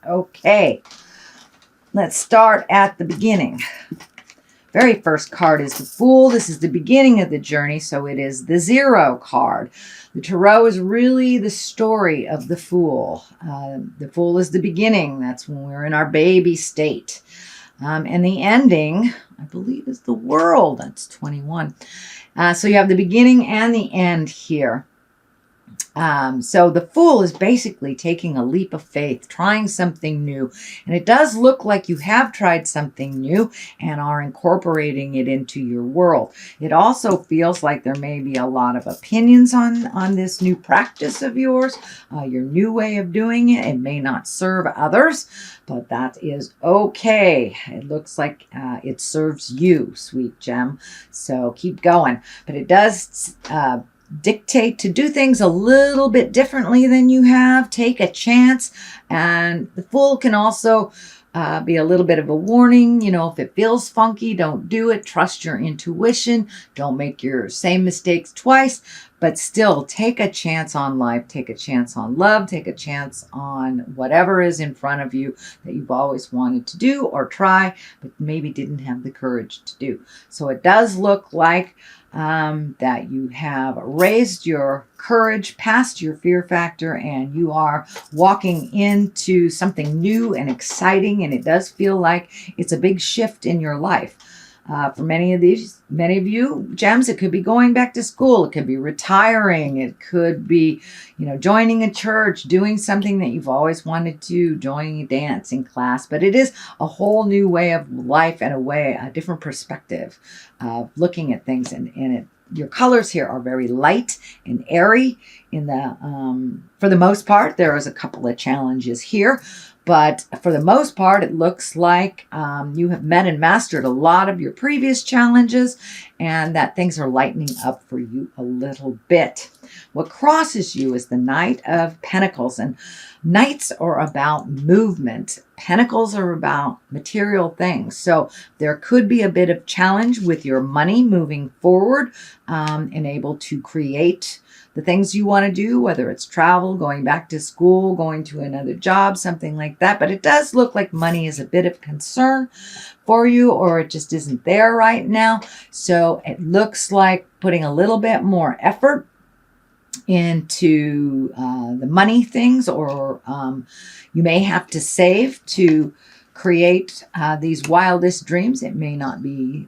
Okay, let's start at the beginning. Very first card is the Fool. This is the beginning of the journey, so it is the 0 card. The Tarot is really the story of the Fool. The Fool is the beginning. That's when we're in our baby state. And the ending, I believe, is the World. That's 21. So you have the beginning and the end here. So the Fool is basically taking a leap of faith, trying something new. And it does look like you have tried something new and are incorporating it into your world. It also feels like there may be a lot of opinions on this new practice of yours, your new way of doing it. It may not serve others, but that is okay. It looks like it serves you, sweet gem. So keep going. But it does dictate to do things a little bit differently than you have. Take a chance. And the Fool can also be a little bit of a warning. You know, if it feels funky, don't do it. Trust your intuition. Don't make your same mistakes twice. But still, take a chance on life. Take a chance on love. Take a chance on whatever is in front of you that you've always wanted to do or try, but maybe didn't have the courage to do. So it does look like that you have raised your courage past your fear factor and you are walking into something new and exciting, and it does feel like it's a big shift in your life. For many of you gems, it could be going back to school. It could be retiring. It could be, joining a church, doing something that you've always wanted to, joining a dancing class. But it is a whole new way of life and a different perspective of looking at things. And your colors here are very light and airy. For the most part, there is a couple of challenges here. But for the most part, it looks like you have met and mastered a lot of your previous challenges and that things are lightening up for you a little bit. What crosses you is the Knight of Pentacles. And Knights are about movement. Pentacles are about material things. So there could be a bit of challenge with your money moving forward and able to create the things you want to do, whether it's travel, going back to school, going to another job, something like that. But it does look like money is a bit of concern for you, or it just isn't there right now. So it looks like putting a little bit more effort into the money things, or you may have to save to create these wildest dreams. It may not be,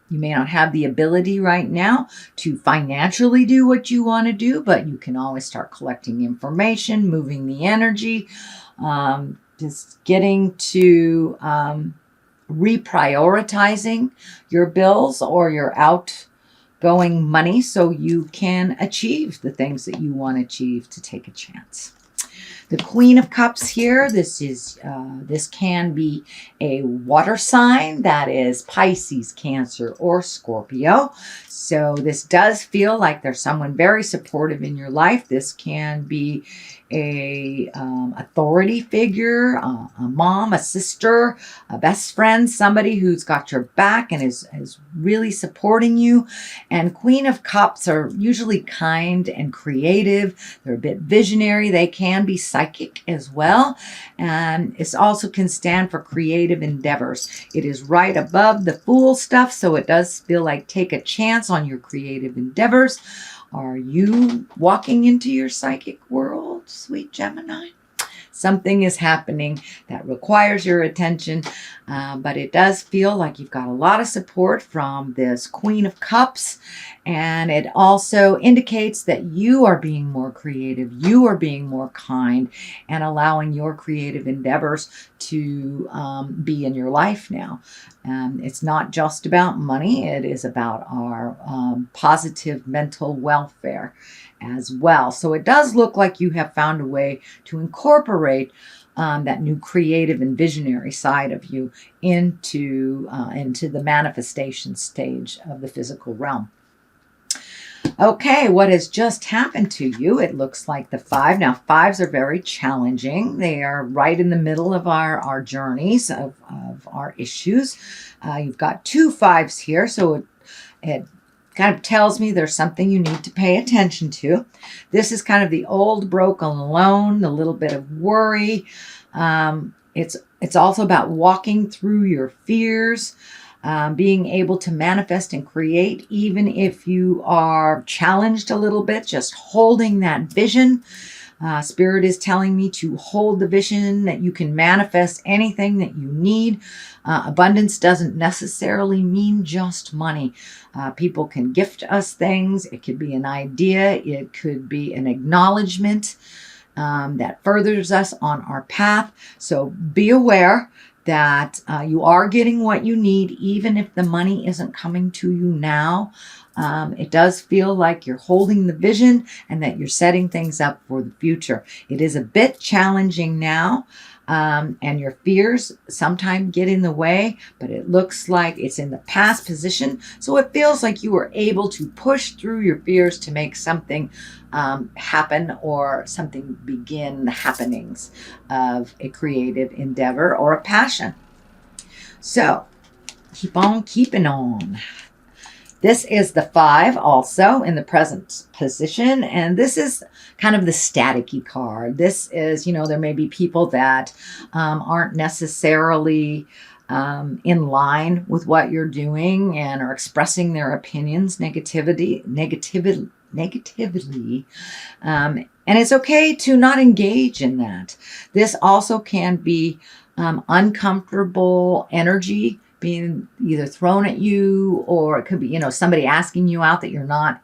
you may not have the ability right now to financially do what you want to do, but you can always start collecting information, moving the energy, just getting to reprioritizing your bills or your outgoing money so you can achieve the things that you want to achieve to take a chance. The Queen of Cups here, this can be a water sign, that is Pisces, Cancer, or Scorpio. So this does feel like there's someone very supportive in your life. This can be a authority figure, a mom, a sister, a best friend, somebody who's got your back and is really supporting you. And Queen of Cups are usually kind and creative. They're a bit visionary. They can be psychic as well. And it also can stand for creative endeavors. It is right above the Fool stuff, so it does feel like take a chance on your creative endeavors. Are you walking into your psychic world, sweet Gemini? Something is happening that requires your attention, but it does feel like you've got a lot of support from this Queen of Cups, and it also indicates that you are being more creative, you are being more kind, and allowing your creative endeavors to be in your life now. It's not just about money, it is about our positive mental welfare as well. So it does look like you have found a way to incorporate that new creative and visionary side of you into the manifestation stage of the physical realm. Okay, what has just happened to you? It looks like the 5. Now, 5s are very challenging. They are right in the middle of our journeys, of our issues. You've got 2 5s here, so it kind of tells me there's something you need to pay attention to. This is kind of the old, broken, alone, a little bit of worry, It's also about walking through your fears, being able to manifest and create, even if you are challenged a little bit, just holding that vision. Spirit is telling me to hold the vision that you can manifest anything that you need. Abundance doesn't necessarily mean just money. People can gift us things. It could be an idea. It could be an acknowledgement that furthers us on our path. So be aware that you are getting what you need, even if the money isn't coming to you now. It does feel like you're holding the vision and that you're setting things up for the future. It is a bit challenging now, and your fears sometimes get in the way, but it looks like it's in the past position. So it feels like you were able to push through your fears to make something happen, or something begin the happenings of a creative endeavor or a passion. So keep on keeping on. This is the 5 also in the present position. And this is kind of the staticky card. This is, there may be people that aren't necessarily in line with what you're doing and are expressing their opinions negatively. And it's okay to not engage in that. This also can be uncomfortable energy being either thrown at you, or it could be, somebody asking you out that you're not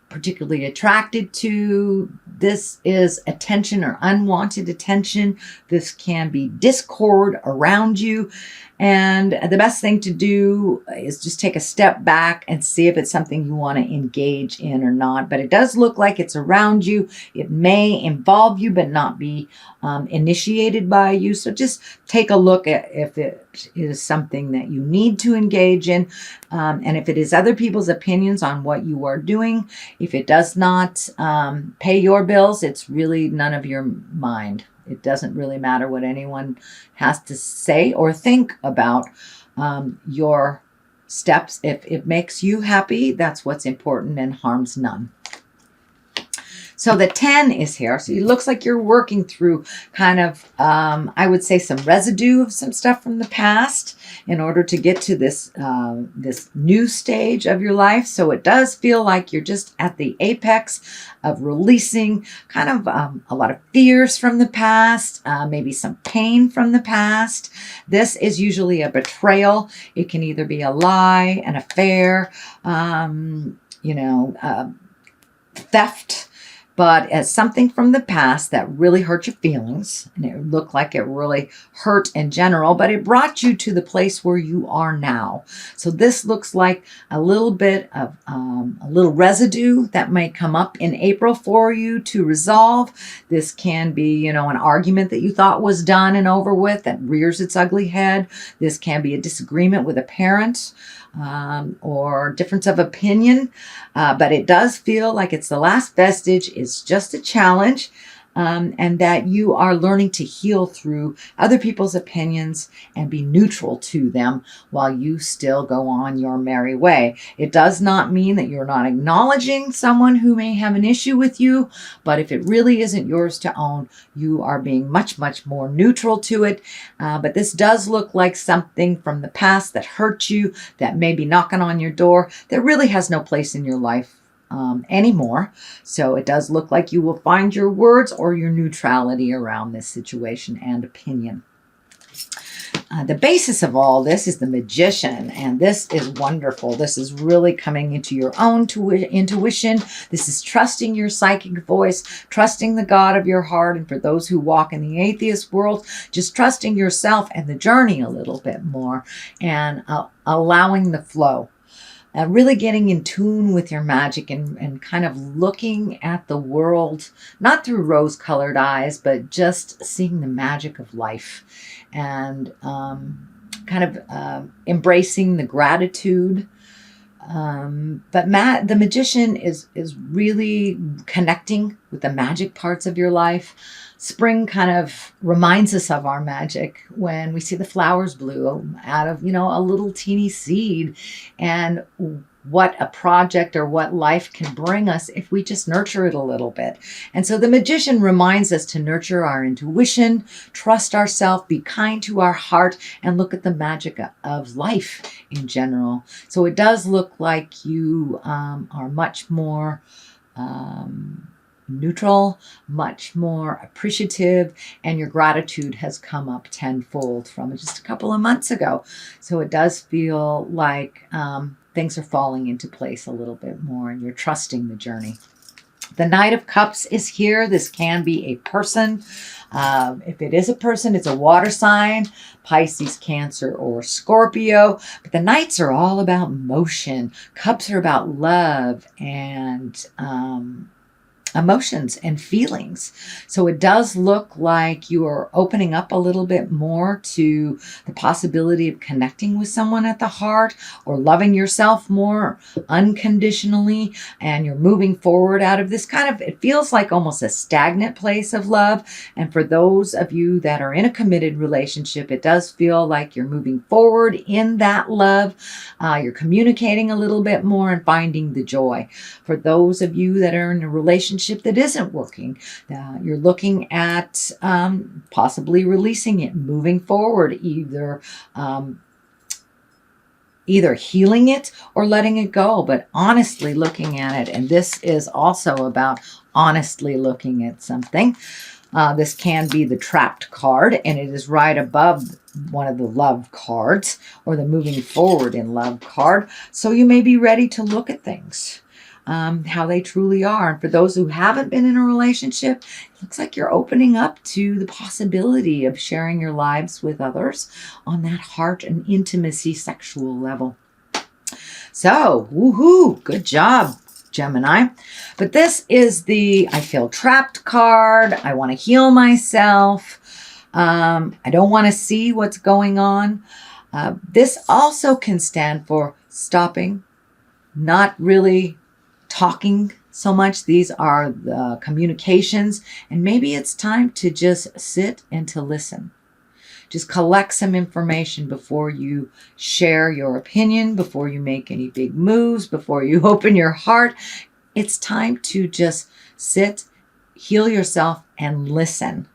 particularly attracted to. This is attention or unwanted attention. This can be discord around you. And the best thing to do is just take a step back and see if it's something you want to engage in or not. But it does look like it's around you. It may involve you, but not be initiated by you. So just take a look at if it is something that you need to engage in. And if it is other people's opinions on what you are doing, if it does not pay your bills, it's really none of your mind. It doesn't really matter what anyone has to say or think about your steps. If it makes you happy, that's what's important and harms none. So the 10 is here. So it looks like you're working through kind of, I would say, some residue of some stuff from the past in order to get to this this new stage of your life. So it does feel like you're just at the apex of releasing kind of a lot of fears from the past, maybe some pain from the past. This is usually a betrayal. It can either be a lie, an affair, theft, but as something from the past that really hurt your feelings, and it looked like it really hurt in general, but it brought you to the place where you are now. So this looks like a little bit of a little residue that may come up in April for you to resolve. This can be, an argument that you thought was done and over with that rears its ugly head. This can be a disagreement with a parent, or difference of opinion, but it does feel like it's the last vestige. It's just a challenge, and that you are learning to heal through other people's opinions and be neutral to them while you still go on your merry way. It does not mean that you're not acknowledging someone who may have an issue with you, but if it really isn't yours to own, you are being much, much more neutral to it. But this does look like something from the past that hurt you, that may be knocking on your door, that really has no place in your life anymore. So it does look like you will find your words or your neutrality around this situation and opinion. The basis of all this is the Magician, and this is wonderful. This is really coming into your own intuition. This is trusting your psychic voice, trusting the God of your heart, and for those who walk in the atheist world, just trusting yourself and the journey a little bit more, and allowing the flow. Really getting in tune with your magic, and kind of looking at the world, not through rose-colored eyes, but just seeing the magic of life, and kind of embracing the gratitude. But the Magician is really connecting with the magic parts of your life. Spring kind of reminds us of our magic when we see the flowers bloom out of, a little teeny seed. And what a project or what life can bring us if we just nurture it a little bit. And so the Magician reminds us to nurture our intuition, trust ourselves, be kind to our heart, and look at the magic of life in general. So it does look like you are much more neutral, much more appreciative, and your gratitude has come up tenfold from just a couple of months ago. So it does feel like things are falling into place a little bit more, and you're trusting the journey. The Knight of Cups is here. This can be a person. If it is a person, it's a water sign, Pisces, Cancer, or Scorpio. But the Knights are all about motion. Cups are about love and emotions and feelings. So it does look like you are opening up a little bit more to the possibility of connecting with someone at the heart, or loving yourself more unconditionally, and you're moving forward out of this kind of, it feels like almost a stagnant place of love. And for those of you that are in a committed relationship, it does feel like you're moving forward in that love. You're communicating a little bit more and finding the joy. For those of you that are in a relationship that isn't working, you're looking at possibly releasing it, moving forward, either healing it or letting it go, but honestly looking at it. And this is also about honestly looking at something. This can be the Trapped card, and it is right above one of the Love cards, or the Moving Forward in Love card. So you may be ready to look at things how they truly are. And for those who haven't been in a relationship, it looks like you're opening up to the possibility of sharing your lives with others on that heart and intimacy sexual level. So, woohoo, good job, Gemini. But this is the I feel trapped card. I want to heal myself. I don't want to see what's going on. This also can stand for stopping, not really talking so much. These are the communications, and maybe it's time to just sit and to listen. Just collect some information before you share your opinion, before you make any big moves, before you open your heart. It's time to just sit, heal yourself, and listen.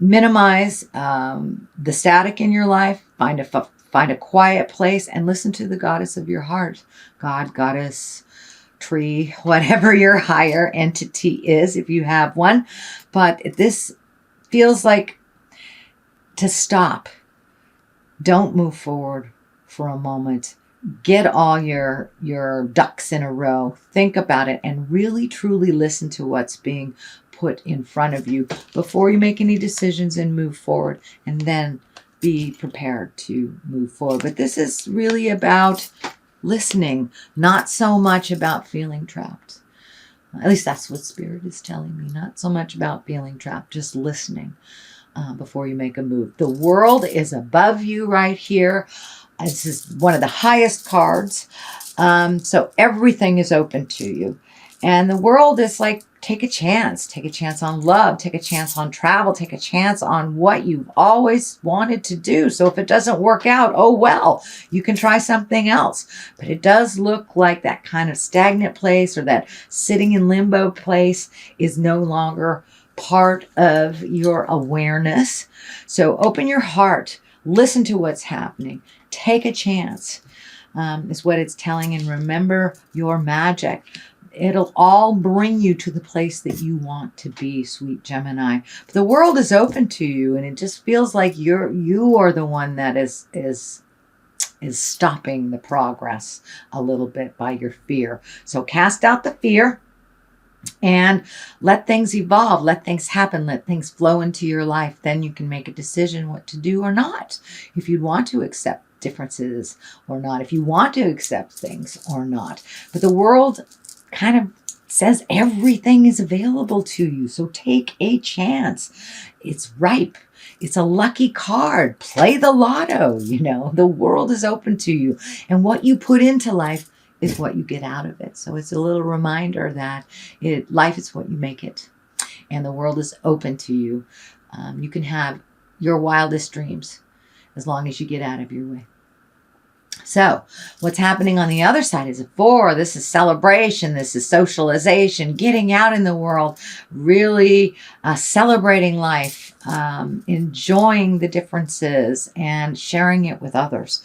Minimize the static in your life. Find a quiet place and listen to the goddess of your heart. God, goddess, tree, whatever your higher entity is, if you have one. But this feels like to stop. Don't move forward for a moment. Get all your ducks in a row. Think about it and really, truly listen to what's being put in front of you before you make any decisions and move forward. And then be prepared to move forward. But this is really about listening, not so much about feeling trapped. At least that's what Spirit is telling me. Not so much about feeling trapped, just listening before you make a move. The World is above you right here. This is one of the highest cards. So everything is open to you. And the World is like, take a chance. Take a chance on love. Take a chance on travel. Take a chance on what you've always wanted to do. So if it doesn't work out, oh well, you can try something else. But it does look like that kind of stagnant place, or that sitting in limbo place, is no longer part of your awareness. So open your heart. Listen to what's happening. Take a chance, is what it's telling. And remember your magic. It'll all bring you to the place that you want to be, sweet Gemini. But the world is open to you, and it just feels like you are the one that is stopping the progress a little bit by your fear. So cast out the fear and let things evolve, let things happen, let things flow into your life. Then you can make a decision what to do or not. If you want to accept differences or not, if you want to accept things or not. But the world kind of says everything is available to you. So take a chance. It's ripe. It's a lucky card. Play the lotto. The world is open to you. And what you put into life is what you get out of it. So it's a little reminder that life is what you make it. And the world is open to you. You can have your wildest dreams as long as you get out of your way. So what's happening on the other side is a 4. This is celebration. This is socialization, getting out in the world, really celebrating life, enjoying the differences and sharing it with others.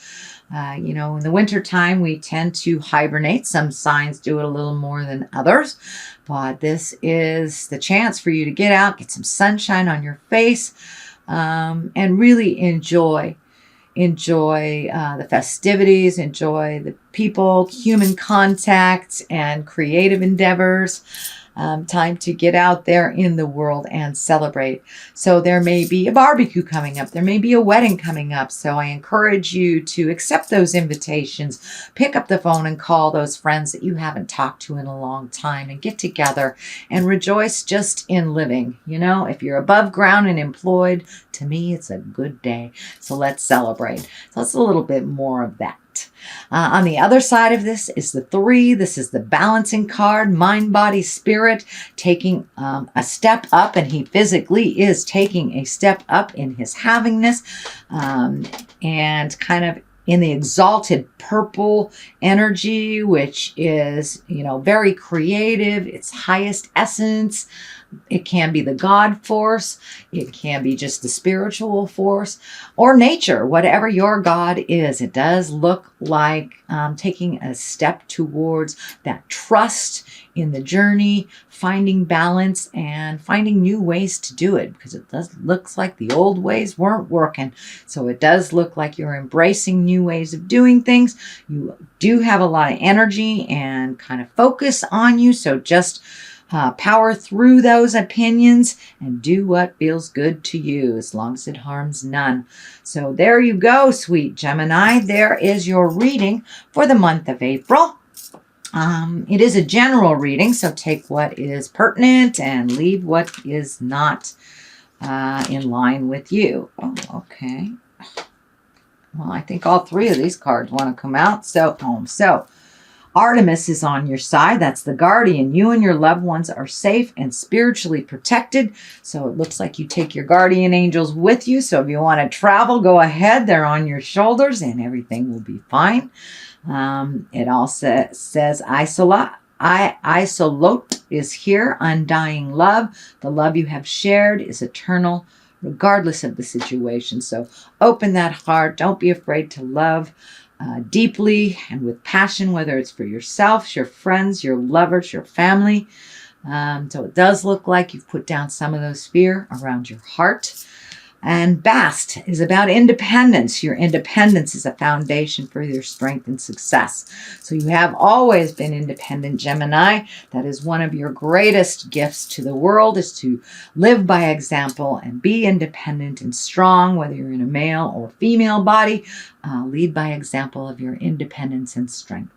In the wintertime, we tend to hibernate. Some signs do it a little more than others, but this is the chance for you to get out, get some sunshine on your face, and really enjoy the festivities, enjoy the people, human contact, and creative endeavors. Time to get out there in the world and celebrate. So there may be a barbecue coming up. There may be a wedding coming up. So I encourage you to accept those invitations. Pick up the phone and call those friends that you haven't talked to in a long time and get together and rejoice just in living. If you're above ground and employed, to me, it's a good day. So let's celebrate. So it's a little bit more of that. On the other side of this is the 3. This is the balancing card, mind, body, spirit, taking a step up, and he physically is taking a step up in his havingness, and kind of in the exalted purple energy, which is, very creative, its highest essence. It can be the God force. It can be just the spiritual force or nature, whatever your God is. It does look like taking a step towards that trust in the journey, finding balance and finding new ways to do it, because it looks like the old ways weren't working. So it does look like you're embracing new ways of doing things. You do have a lot of energy and kind of focus on you. So just power through those opinions and do what feels good to you, as long as it harms none. So there you go, sweet Gemini. There is your reading for the month of April. It is a general reading, so take what is pertinent and leave what is not in line with you. Oh, okay. Well, I think all 3 of these cards want to come out. So Artemis is on your side. That's the guardian. You and your loved ones are safe and spiritually protected. So it looks like you take your guardian angels with you. So if you want to travel, go ahead. They're on your shoulders and everything will be fine. It also says isolate is here. Undying love. The love you have shared is eternal, regardless of the situation. So open that heart. Don't be afraid to love deeply and with passion, whether it's for yourself, your friends, your lovers, your family. So it does look like you've put down some of those fear around your heart. And Bast is about independence. Your independence is a foundation for your strength and success. So you have always been independent, Gemini. That is one of your greatest gifts to the world, is to live by example and be independent and strong, whether you're in a male or female body. Lead by example of your independence and strength.